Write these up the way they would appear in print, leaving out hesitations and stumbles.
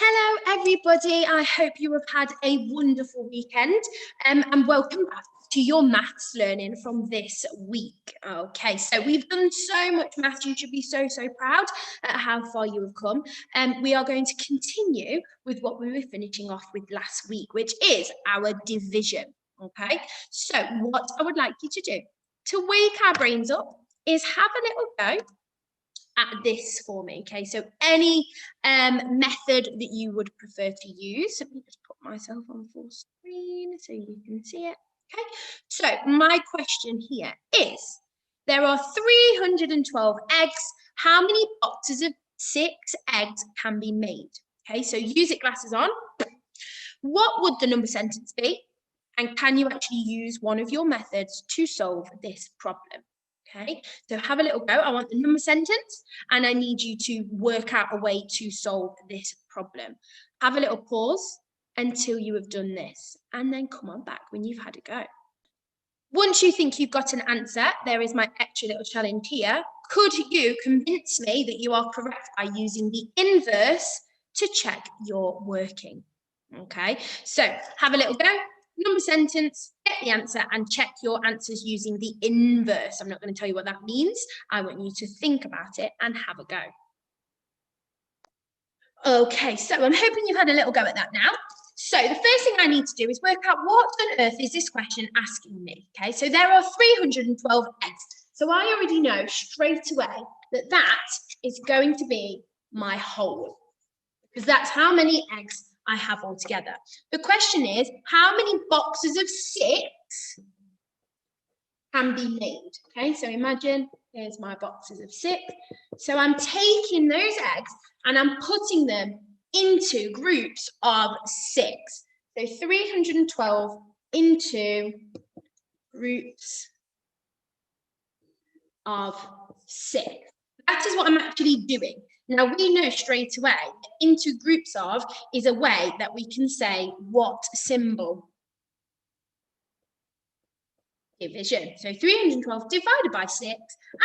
Hello, everybody. I hope you have had a wonderful weekend and welcome back to your maths learning from this week. Okay, so we've done so much maths. You should be so proud at how far you have come. We are going to continue with what we were finishing off with last week, which is our division. Okay, so what I would like you to do to wake our brains up is have a little go at this for me. Okay, so any method that you would prefer to use. Let me just put myself on full screen so you can see it. Okay, so my question here is, there are 312 eggs. How many boxes of 6 eggs can be made? Okay, so use it glasses on. What would the number sentence be? And can you actually use one of your methods to solve this problem? Okay, so have a little go. I want the number sentence and I need you to work out a way to solve this problem. Have a little pause until you have done this and then come on back when you've had a go. Once you think you've got an answer, there is my extra little challenge here. Could you convince me that you are correct by using the inverse to check your working? Okay, so have a little go. Number sentence, get the answer and check your answers using the inverse. I'm not going to tell you what that means. I want you to think about it and have a go. Okay, so I'm hoping you've had a little go at that now. So the first thing I need to do is work out what on earth is this question asking me. Okay, so there are 312 eggs. So I already know straight away that that is going to be my whole, because that's how many eggs I have altogether. The question is, how many boxes of 6 can be made? Okay, so imagine here's my boxes of 6. So I'm taking those eggs and I'm putting them into groups of 6. So 312 into groups of 6. That is what I'm actually doing. Now, we know straight away that into groups of is a way that we can say what symbol? Division. So 312 divided by 6,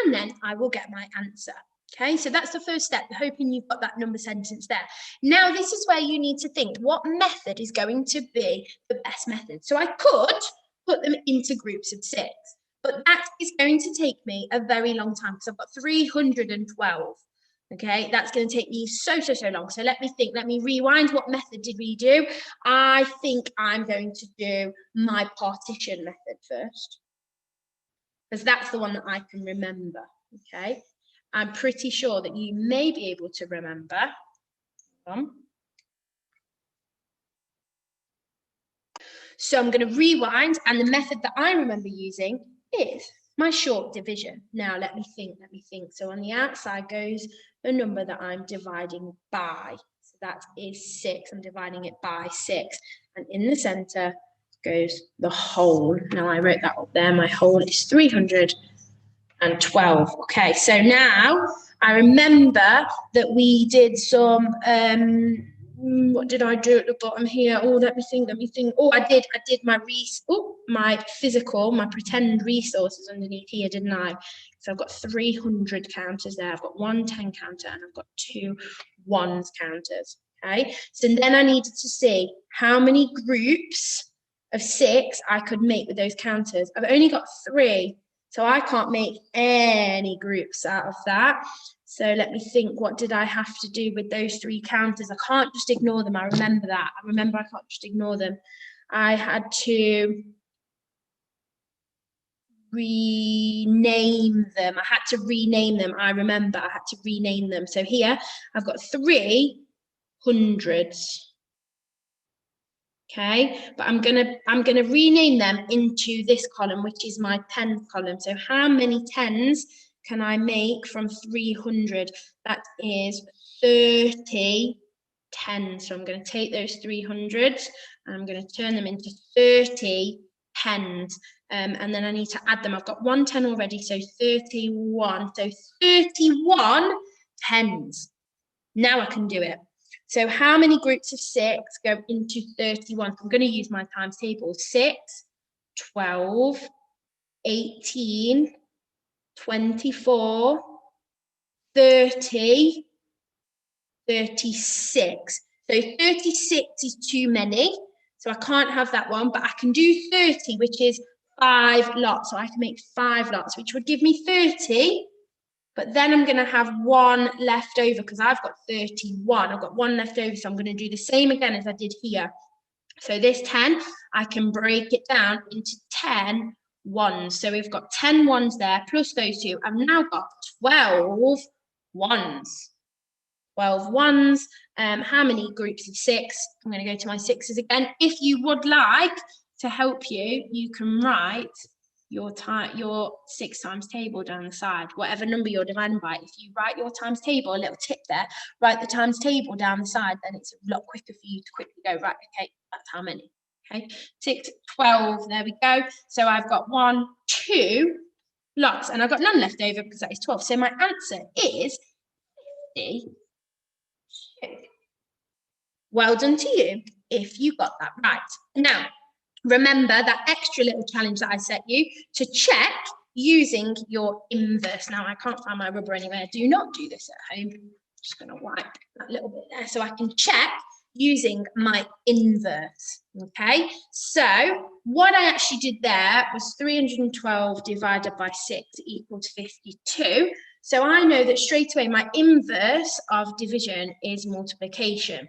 and then I will get my answer. Okay, so that's the first step, hoping you've got that number sentence there. Now, this is where you need to think what method is going to be the best method. So I could put them into groups of 6, but that is going to take me a very long time because I've got 312. Okay, that's going to take me so long. So let me think, let me rewind. What method did we do? I think I'm going to do my partition method first, because that's the one that I can remember. Okay, I'm pretty sure that you may be able to remember. So I'm going to rewind, and the method that I remember using is my short division. Now let me think. So on the outside goes the number that I'm dividing by. So that is 6. I'm dividing it by 6. And in the center goes the whole. Now I wrote that up there. My whole is 312. Okay, so now I remember that we did some what did I do at the bottom here? Oh, let me think. Oh, I did my pretend resources underneath here, didn't I? So I've got 300 counters there. I've got 1 10 counter and I've got 2 1s counters. Okay, so then I needed to see how many groups of 6 I could make with those counters. I've only got 3, so I can't make any groups out of that. So let me think, what did I have to do with those 3 counters? I can't just ignore them. I remember that. I can't just ignore them. I had to rename them. I remember I had to rename them. So here I've got 3 hundreds. Okay, but I'm gonna rename them into this column, which is my 10th column. So how many 10s can I make from 300? That is 30 10s. So I'm going to take those 300s and I'm going to turn them into 30 10s. And then I need to add them. I've got 1 10 already, so 31. So 31 10s. Now I can do it. So how many groups of 6 go into 31? I'm going to use my times table. 6, 12, 18, 24, 30, 36. So 36 is too many. So I can't have that one, but I can do 30, which is 5 lots. So I can make 5 lots, which would give me 30. But then I'm going to have 1 left over because I've got 31. I've got 1 left over. So I'm going to do the same again as I did here. So this 10, I can break it down into 10 ones. So we've got 10 ones there plus those 2. I've now got 12 ones. 12 ones. How many groups of 6? I'm going to go to my 6s again. If you would like to help you, you can write your 6 times table down the side, whatever number you're dividing by. If you write your times table, a little tip there, write the times table down the side, then it's a lot quicker for you to quickly go, right, okay, that's how many. Okay, 6, 12, there we go. So I've got 1, 2 lots, and I've got none left over because that is 12. So my answer is 52. Well done to you if you got that right. Now, remember that extra little challenge that I set you to check using your inverse. Now, I can't find my rubber anywhere. Do not do this at home. I'm just going to wipe that little bit there so I can check using my inverse. Okay, so what I actually did there was 312 divided by 6 equals 52. So I know that straight away my inverse of division is multiplication.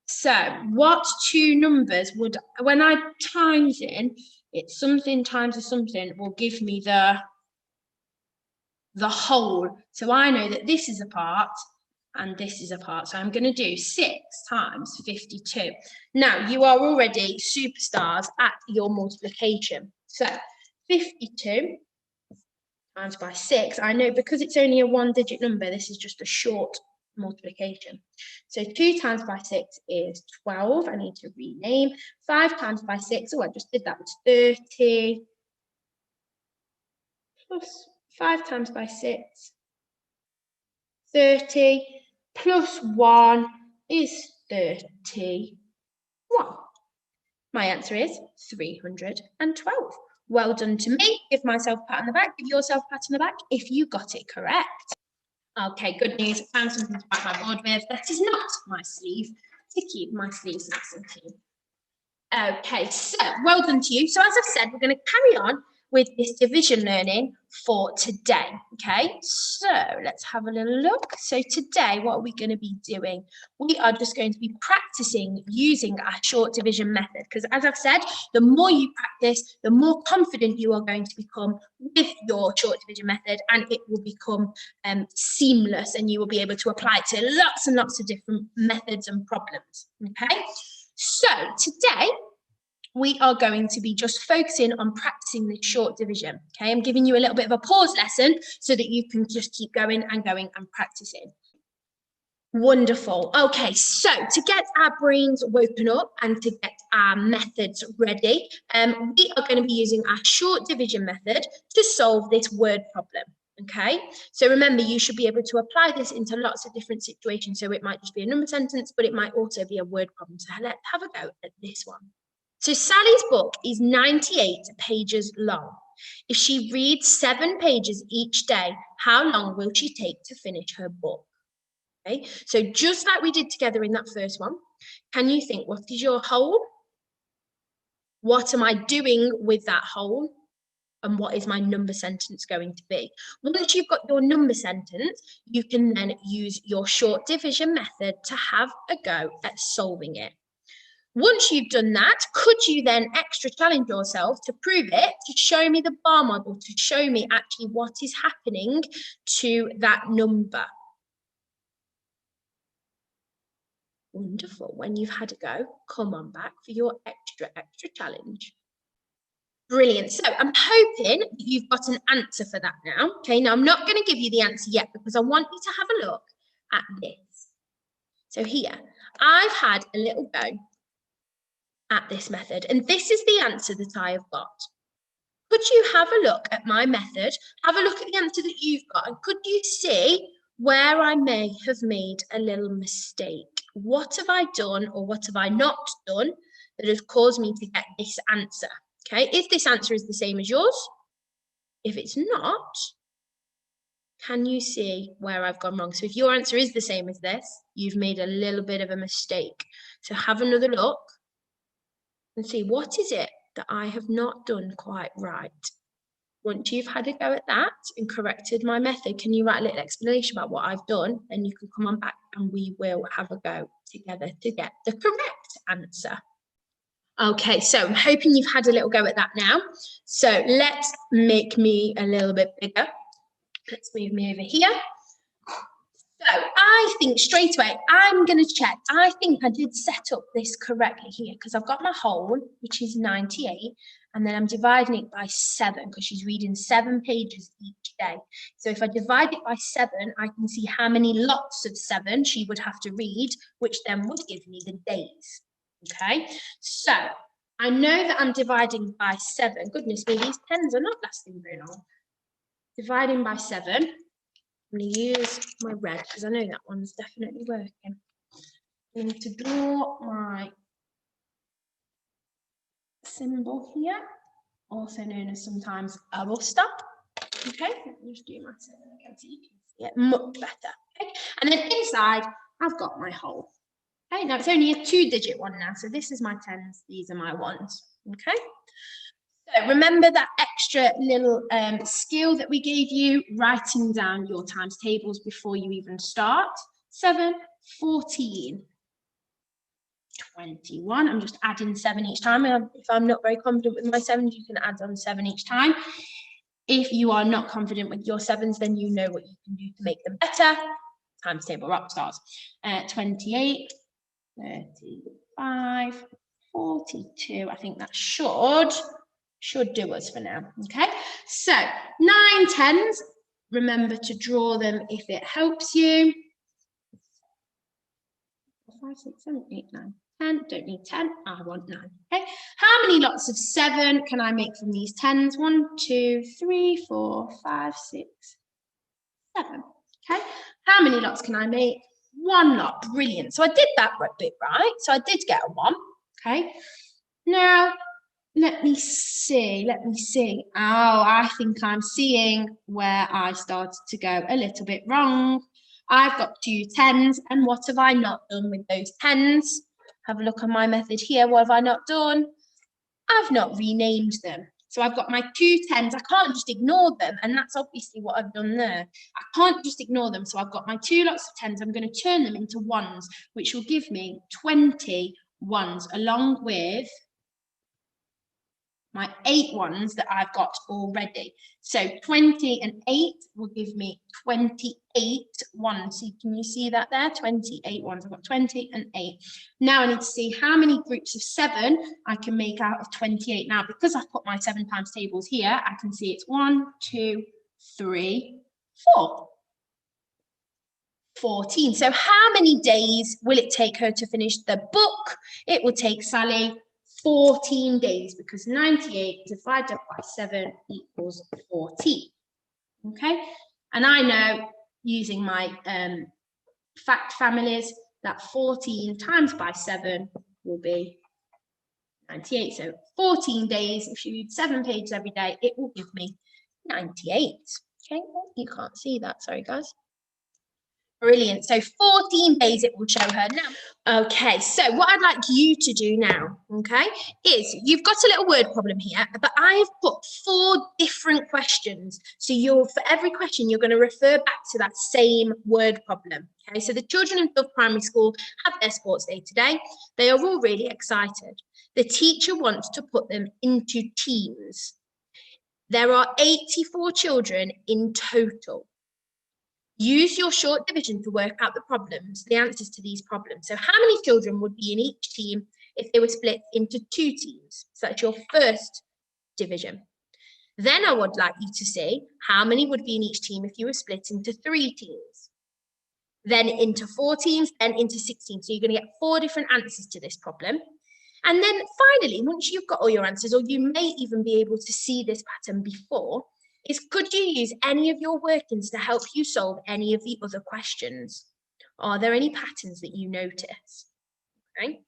So what 2 numbers would, when I times in, it's something times a something will give me the whole. So I know that this is a part and this is a part. So I'm going to do 6 times 52. Now you are already superstars at your multiplication. So 52 times by 6. I know because it's only a 1-digit number, this is just a short multiplication. So 2 times by 6 is 12. I need to rename. 5 times by 6, oh, I just did that, was 30. Plus 5 times by 6, 30. Plus 1 is 31. My answer is 312. Well done to me. Give myself a pat on the back. Give yourself a pat on the back if you got it correct. Okay, good news. I found something to back my board with. That is not my sleeve, to keep my sleeves nice and clean. Okay, so well done to you. So as I've said, we're going to carry on with this division learning for today. Okay, so let's have a little look. So today, what are we going to be doing? We are just going to be practicing using our short division method, because as I've said, the more you practice, the more confident you are going to become with your short division method, and it will become seamless, and you will be able to apply it to lots and lots of different methods and problems. Okay, so today we are going to be just focusing on practicing this short division. Okay, I'm giving you a little bit of a pause lesson so that you can just keep going and practicing. Wonderful. Okay, so to get our brains woken up and to get our methods ready, we are going to be using our short division method to solve this word problem. Okay, so remember, you should be able to apply this into lots of different situations. So it might just be a number sentence, but it might also be a word problem. So let's have a go at this one. So Sally's book is 98 pages long. If she reads 7 pages each day, how long will she take to finish her book? Okay, so just like we did together in that first one, can you think, what is your whole? What am I doing with that whole? And what is my number sentence going to be? Once you've got your number sentence, you can then use your short division method to have a go at solving it. Once you've done that, could you then extra challenge yourself to prove it, to show me the bar model, to show me actually what is happening to that number? Wonderful. When you've had a go, come on back for your extra challenge. Brilliant. So I'm hoping you've got an answer for that now. Okay, now I'm not going to give you the answer yet because I want you to have a look at this. So here, I've had a little go at this method, and this is the answer that I have got. Could you have a look at my method? Have a look at the answer that you've got, and could you see where I may have made a little mistake? What have I done or what have I not done that has caused me to get this answer? Okay, if this answer is the same as yours, if it's not, Can you see where I've gone wrong? So if your answer is the same as this, you've made a little bit of a mistake. So have another look and see, what is it that I have not done quite right? Once you've had a go at that and corrected my method, can you write a little explanation about what I've done? And you can come on back and we will have a go together to get the correct answer. Okay, so I'm hoping you've had a little go at that now. So let's make me a little bit bigger. Let's move me over here. So I think straight away, I'm going to check. I think I did set up this correctly here because I've got my whole, which is 98, and then I'm dividing it by 7 because she's reading 7 pages each day. So if I divide it by 7, I can see how many lots of 7 she would have to read, which then would give me the days. Okay, so I know that I'm dividing by 7. Goodness me, these pens are not lasting very long. Dividing by 7. I'm going to use my red because I know that one's definitely working. I'm going to draw my symbol here, also known as sometimes a bus stop. Okay, let me just do my symbol again so you can see it much better. Okay, and then inside I've got my hole. Okay, now it's only a 2-digit one now, so this is my 10s, these are my 1s. Okay. So remember that extra little skill that we gave you, writing down your times tables before you even start. 7, 14, 21. I'm just adding 7 each time. If I'm not very confident with my 7s, you can add on 7 each time. If you are not confident with your 7s, then you know what you can do to make them better. Times table rock stars. 28, 35, 42. I think that should do us for now. Okay, so 9 10s, remember to draw them if it helps you. 5, 6, 7, 8, 9, 10. Don't need 10, I want 9. Okay, how many lots of 7 can I make from these 10s? 1, 2, 3, 4, 5, 6, 7. Okay, how many lots can I make? 1 lot. Brilliant. So I did that bit right. So I did get a 1. Okay, now let me see. Oh, I think I'm seeing where I started to go a little bit wrong. I've got 2 10s, and what have I not done with those 10s? Have a look at my method here. What have I not done? I've not renamed them. So I've got my 2 10s. I can't just ignore them, and that's obviously what I've done there. I can't just ignore them. So I've got my 2 lots of 10s. I'm going to turn them into 1s, which will give me 20 1s, along with my 8 1s that I've got already. So 20 and 8 will give me 28 1s. So can you see that there? 28 1s. I've got 20 and 8. Now I need to see how many groups of 7 I can make out of 28. Now, because I've put my 7 times tables here, I can see it's 1, 2, 3, 4. 14. So how many days will it take her to finish the book? It will take Sally 14 days, because 98 divided by 7 equals 14. Okay, and I know, using my fact families, that 14 times by 7 will be 98. So 14 days, if you read 7 pages every day, it will give me 98. Okay, you can't see that, sorry guys. Brilliant. So 14 days it will show her now. Okay, so what I'd like you to do now, okay, is you've got a little word problem here, but I've put 4 different questions. So for every question, you're going to refer back to that same word problem. Okay, so the children in Dove Primary School have their sports day today. They are all really excited. The teacher wants to put them into teams. There are 84 children in total. Use your short division to work out the answers to these problems. So how many children would be in each team if they were split into 2 teams? So that's your first division. Then I would like you to see how many would be in each team if you were split into 3 teams. Then into 4 teams, then into 16. So you're going to get 4 different answers to this problem. And then finally, once you've got all your answers, or you may even be able to see this pattern before, is could you use any of your workings to help you solve any of the other questions? Are there any patterns that you notice? Okay.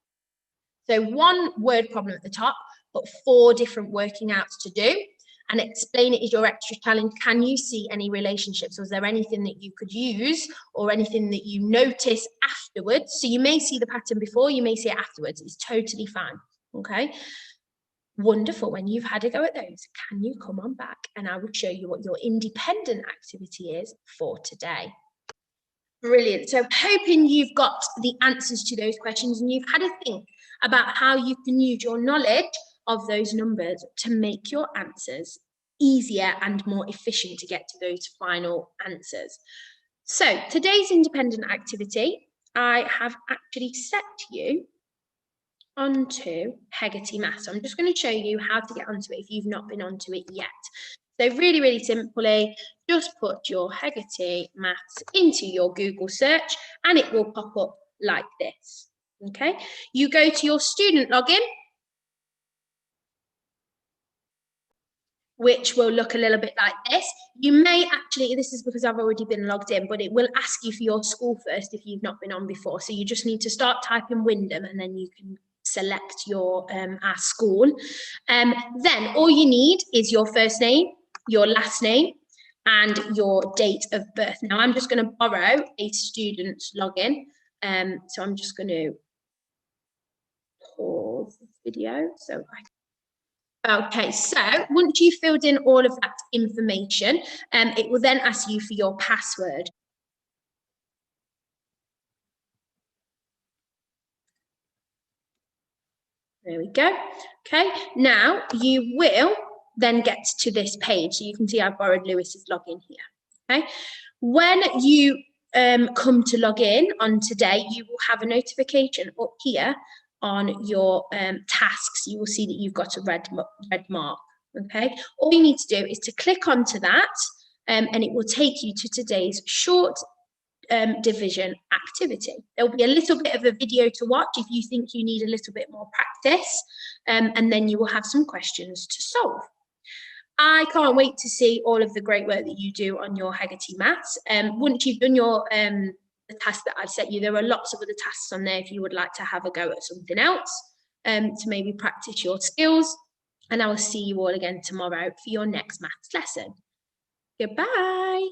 So 1 word problem at the top, but 4 different working outs to do. and explain it as your extra challenge. Can you see any relationships? Was there anything that you could use or anything that you notice afterwards? So you may see the pattern before, you may see it afterwards. It's totally fine, okay? Wonderful. When you've had a go at those, can you come on back and I will show you what your independent activity is for today. Brilliant. So hoping you've got the answers to those questions and you've had a think about how you can use your knowledge of those numbers to make your answers easier and more efficient to get to those final answers. So today's independent activity, I have actually set you onto Hegarty Maths. So I'm just going to show you how to get onto it if you've not been onto it yet. So really, really simply, just put your Hegarty Maths into your Google search and it will pop up like this. Okay, you go to your student login, which will look a little bit like this. You may actually, this is because I've already been logged in, but it will ask you for your school first if you've not been on before. So you just need to start typing Wyndham and then you can select your our school. Then all you need is your first name, your last name, and your date of birth. Now I'm just going to borrow a student's login. So I'm just going to pause this video so Okay, so once you've filled in all of that information, it will then ask you for your password. There we go. Okay, now you will then get to this page. So you can see I've borrowed Lewis's login here. Okay, when you come to log in on today, you will have a notification up here on your tasks. You will see that you've got a red mark. Okay, all you need to do is to click onto that and it will take you to today's short division activity. There'll be a little bit of a video to watch if you think you need a little bit more practice, and then you will have some questions to solve. I can't wait to see all of the great work that you do on your Hegarty Maths. Once you've done your the task that I've set you, there are lots of other tasks on there if you would like to have a go at something else to maybe practice your skills. And I will see you all again tomorrow for your next maths lesson. Goodbye.